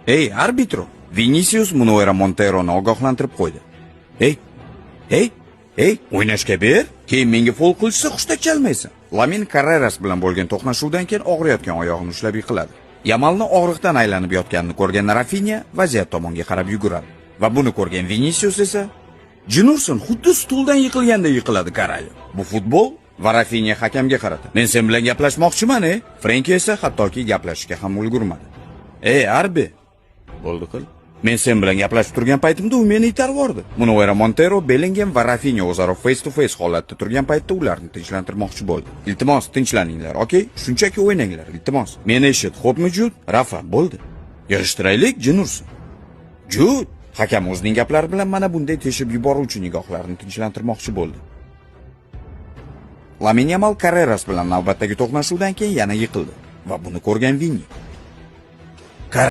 Ey, arbitro. Vinicius Munera Montero'ni ogohlantirib qo'ydi. Ey, o'ynashga ber. Keyin menga foul qilsa xushtak chalmaysan. Lamin Carreras bilan bo'lgan to'qnashuvdan keyin og'riyotgan oyog'ini ushlab yiqiladi. Yamalni og'riqdan aylanib yotganini ko'rgan Rafinha vaziyat tomonga qarab yuguradi. Va buni ko'rgan Vinicius esa Jinurson xuddi stuldan yiqilganda yiqiladi Karayo. Bu futbol. Va Rafinha hakamga qaradi. Men sen bilan gaplashmoqchiman, Frenki esa hattoki gaplashishga ham ulgurmadi. Ey, Arbi. Bo'ldi qil. Men sen bilan gaplashib turgan paytimda u meni itarib yordi. Munera Montero, Bellingham va Rafinha o'zaro face to face holatda turgan paytda ularni tinchlantirmoqchi bo'ldi. Iltimos, tinchlaninglar, okey? Shunchaki o'ynanglar, iltimos. Meni eshit, xo'pmi Jud? Rafa, bo'ldi. Yig'ishtiraylik, Jinurson. Jud, hakam o'zining gaplari bilan mana bunday teshib yuboruvchi nigohlarni tinchlantirmoqchi bo'ldi. Lamine Yamal Carreras bilan navbatdagi to'qnashuvdan keyin yana yiqildi va buni ko'rgan Vinny